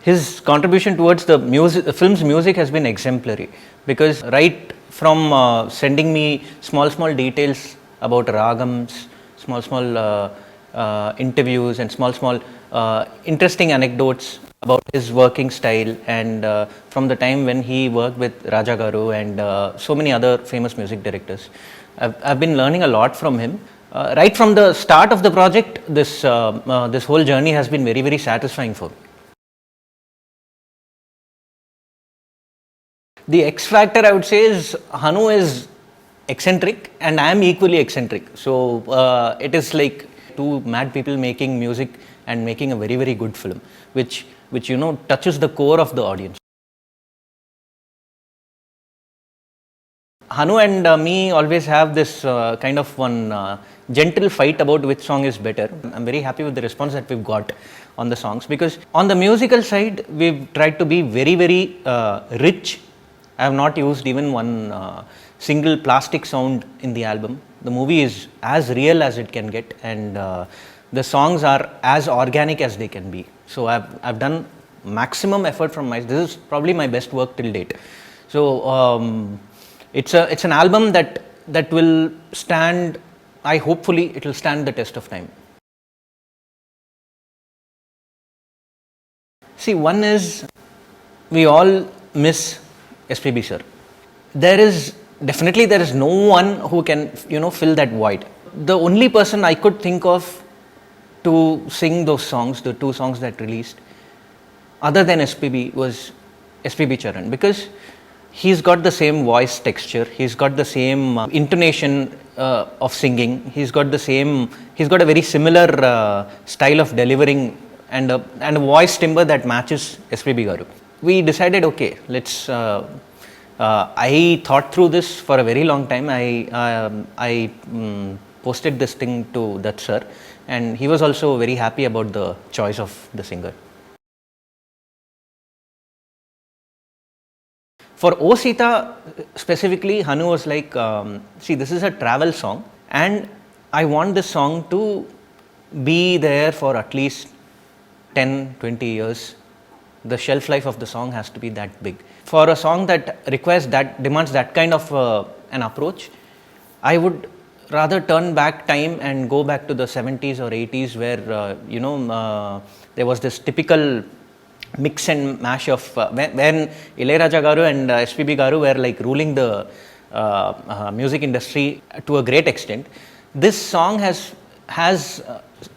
His contribution towards the music, the film's music has been exemplary, because right from sending me small details about ragams, small interviews and small interesting anecdotes about his working style, and from the time when he worked with Raja Garu and so many other famous music directors. I've been learning a lot from him. Right from the start of the project, this whole journey has been very satisfying for me. The X factor, I would say, is Hanu is eccentric and I am equally eccentric. So it is like two mad people making music and making a very good film, which touches the core of the audience. Hanu and me always have this kind of one gentle fight about which song is better. I'm very happy with the response that we've got on the songs, because on the musical side we've tried to be very rich. I have not used even one single plastic sound in the album. The movie is as real as it can get, and the songs are as organic as they can be. So I've done maximum effort from my. This is probably my best work till date. So it's an album that will stand. Hopefully it will stand the test of time. See, one is we all miss SPB sir. There is no one who can fill that void. The only person I could think of to sing those songs, the two songs that released, other than SPB, was SPB Charan, because he's got the same voice texture, he's got the same intonation of singing, he's got a very similar style of delivering, and a voice timbre that matches SPB Garu. We decided, okay, let's. I thought through this for a very long time. I posted this thing to Dutt sir, and he was also very happy about the choice of the singer. For O Sita specifically, Hanu was like, see, this is a travel song, and I want this song to be there for at least 10-20 years. The shelf life of the song has to be that big. For a song that demands that kind of an approach, I would rather turn back time and go back to the 70s or 80s, where there was this typical mix and mash of when Ilayaraja Garu and SPB Garu were like ruling the music industry to a great extent. This song has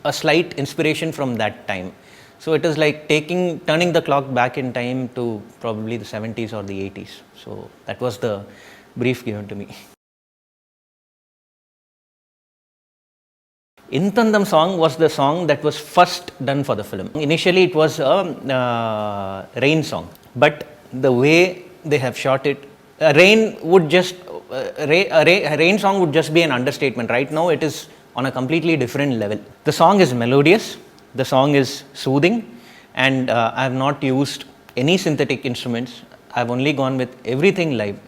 a slight inspiration from that time. So it is like turning the clock back in time to probably the 70s or the 80s. So that was the brief given to me. Intandam song was the song that was first done for the film. Initially it was a rain song, but the way they have shot it, a rain song would just be an understatement. Right now it is on a completely different level. The song is melodious. The song is soothing, and I have not used any synthetic instruments. I have only gone with everything live.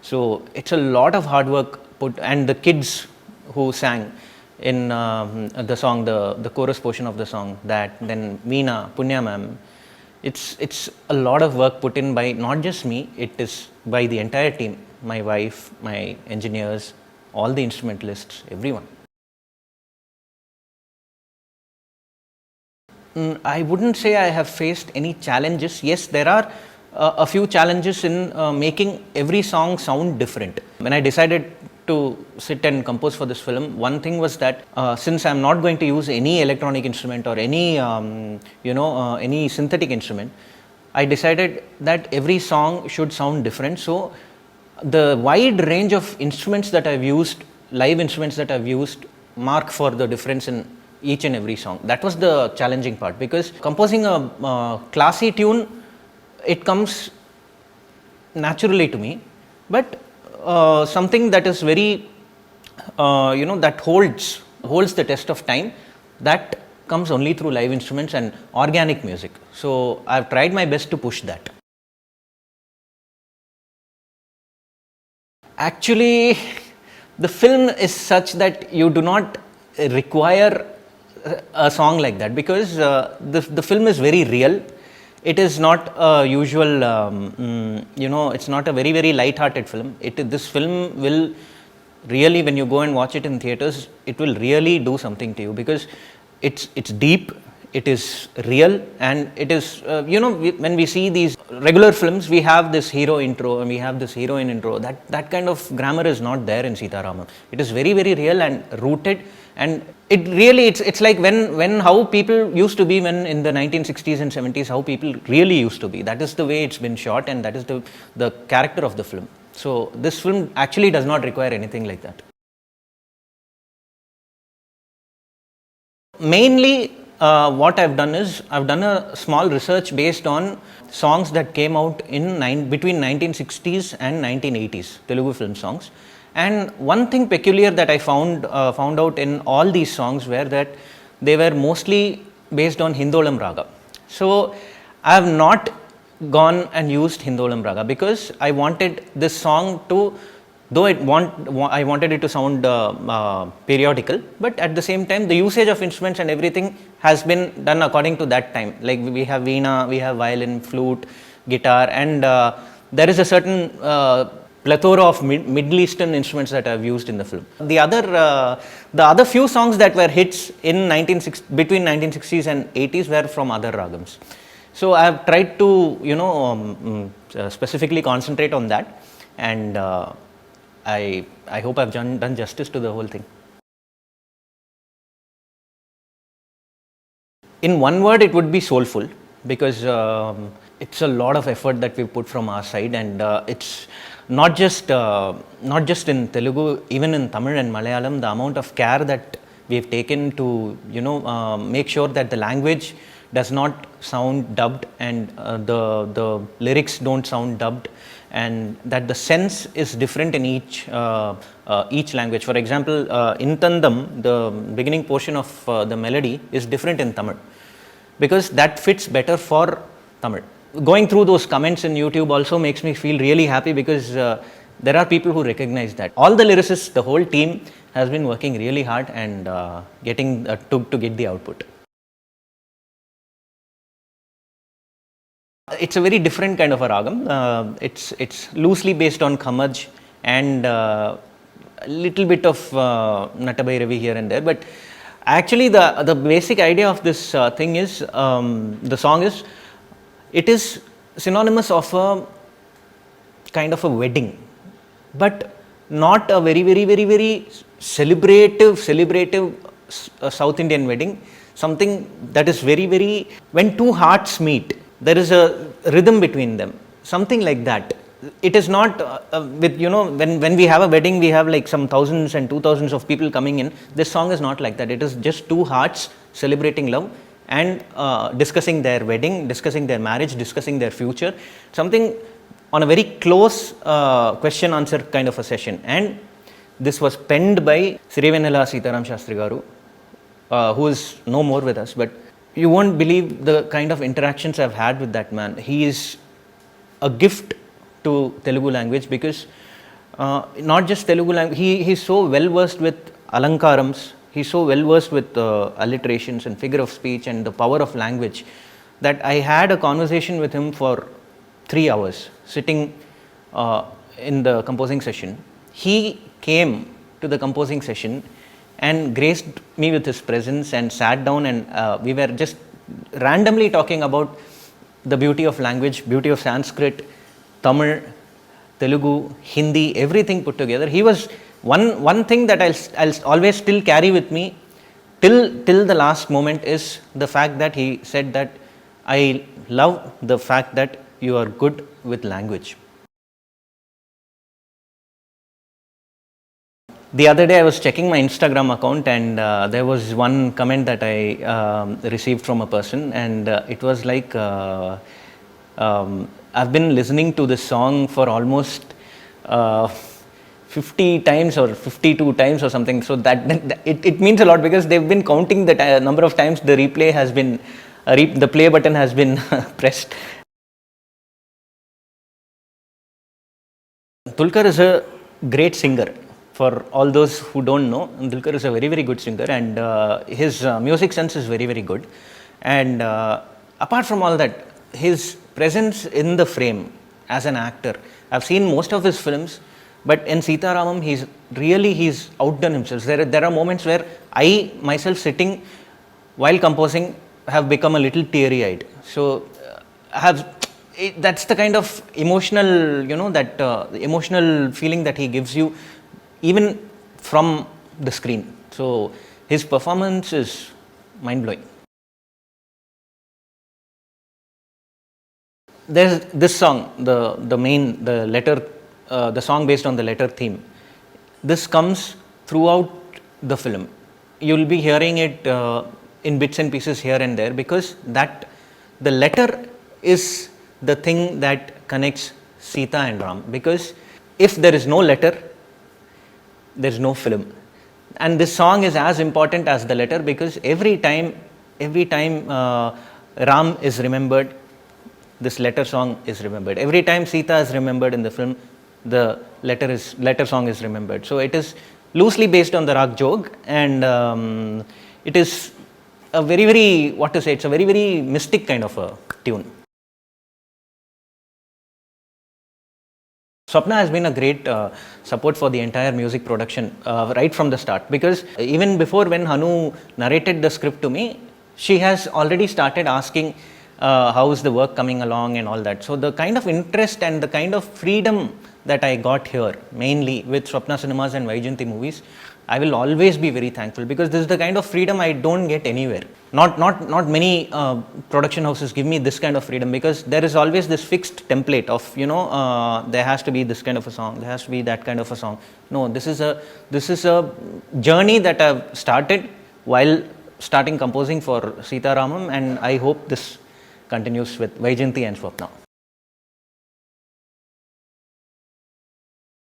So it's a lot of hard work put, and the kids who sang in the song, the chorus portion of the song, then Meena, Punya ma'am, it's a lot of work put in by not just me, it is by the entire team, my wife, my engineers, all the instrumentalists, everyone. I wouldn't say I have faced any challenges. Yes, there are a few challenges in making every song sound different. When I decided to sit and compose for this film, one thing was that since I'm not going to use any electronic instrument or any any synthetic instrument, I decided that every song should sound different. So the wide range of instruments that I've used, live instruments that I've used, mark for the difference in each and every song. That was the challenging part, because composing a classy tune, it comes naturally to me, but something that is very that holds the test of time, that comes only through live instruments and organic music. So I've tried my best to push that. Actually, the film is such that you do not require a song like that, because the film is very real, It is not a usual, it's not a very, very light-hearted film. This film will really, when you go and watch it in theaters, it will really do something to you, because it's deep, it is real, and it is, when we see these regular films, we have this hero intro and we have this heroine intro. That kind of grammar is not there in Sitharamam. It is very, very real and rooted, and it really, it's like when how people used to be when in the 1960s and 70s, how people really used to be. That is the way it's been shot, and that is the character of the film. So this film actually does not require anything like that. Mainly, what I've done is, I've done a small research based on songs that came out in between 1960s and 1980s, Telugu film songs. And one thing peculiar that I found out in all these songs were that they were mostly based on Hindolam raga. So I have not gone and used Hindolam raga, because I wanted this song to, though I wanted it to sound periodical, but at the same time the usage of instruments and everything has been done according to that time. Like we have veena, we have violin, flute, guitar, and there is a certain plethora of Middle Eastern instruments that I have used in the film. The other few songs that were hits in between 1960s and 80s were from other ragams. So I have tried to specifically concentrate on that, and I hope I've done justice to the whole thing. In one word, it would be soulful, because it's a lot of effort that we've put from our side, and it's not just in Telugu, even in Tamil and Malayalam, the amount of care that we've taken to make sure that the language does not sound dubbed, and the lyrics don't sound dubbed, and that the sense is different in each language. For example, in Tandam, the beginning portion of the melody is different in Tamil, because that fits better for Tamil. Going through those comments in YouTube also makes me feel really happy, because there are people who recognize that. All the lyricists, the whole team has been working really hard and getting to get the output. It's a very different kind of a ragam. It's loosely based on Khamaj and a little bit of Natabhairavi here and there. But actually, the basic idea of this thing is, the song is, it is synonymous of a kind of a wedding, but not a very, very, very, very celebrative South Indian wedding. Something that is very, very, when two hearts meet, there is a rhythm between them, something like that. It is not with, when we have a wedding, we have like some thousands and 2,000s of people coming in. This song is not like that. It is just two hearts celebrating love and discussing their wedding, discussing their marriage, discussing their future, something on a very close question answer kind of a session. And this was penned by Sirivennela Sitharam Shastri Garu, who is no more with us, but you won't believe the kind of interactions I've had with that man. He is a gift to Telugu language, because not just Telugu language, he's so well versed with alankarams, he's so well versed with alliterations and figure of speech and the power of language, that I had a conversation with him for 3 hours sitting in the composing session. He came to the composing session and graced me with his presence and sat down, and we were just randomly talking about the beauty of language, beauty of Sanskrit, Tamil, Telugu, Hindi, everything put together. He was one thing that I'll always still carry with me till the last moment is the fact that he said that I love the fact that you are good with language. The other day I was checking my Instagram account, and there was one comment that I received from a person, and it was like, I've been listening to this song for almost 50 times or 52 times or something. So that it means a lot, because they've been counting the number of times the replay has been, the play button has been pressed. Dulquer is a great singer. For all those who don't know, Dulquer is a very, very good singer, and his music sense is very, very good. And apart from all that, his presence in the frame as an actor. I've seen most of his films, but in Sitharamam, he's outdone himself. There are moments where I myself sitting while composing have become a little teary-eyed. So that's the kind of emotional, the emotional feeling that he gives you, even from the screen. So his performance is mind-blowing. There's this song, the song based on the letter theme. This comes throughout the film. You'll be hearing it in bits and pieces here and there, because the letter is the thing that connects Sita and Ram. Because if there is no letter, there's no film. And this song is as important as the letter, because every time Ram is remembered, this letter song is remembered. Every time Sita is remembered in the film, the letter song is remembered. So it is loosely based on the Rag Jog, and it is a very, very, it's a very, very mystic kind of a tune. Swapna has been a great support for the entire music production right from the start, because even before, when Hanu narrated the script to me, she has already started asking how is the work coming along and all that. So the kind of interest and the kind of freedom that I got here, mainly with Swapna Cinemas and Vaijayanti movies, I will always be very thankful, because this is the kind of freedom I don't get anywhere. Not many production houses give me this kind of freedom, because there is always this fixed template of, there has to be this kind of a song, there has to be that kind of a song. No, this is a journey that I've started while starting composing for Sitharamam, and I hope this continues with Vaijayanti and Swapna.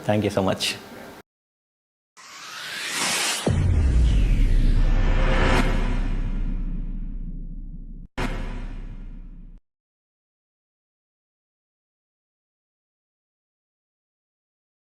Thank you so much.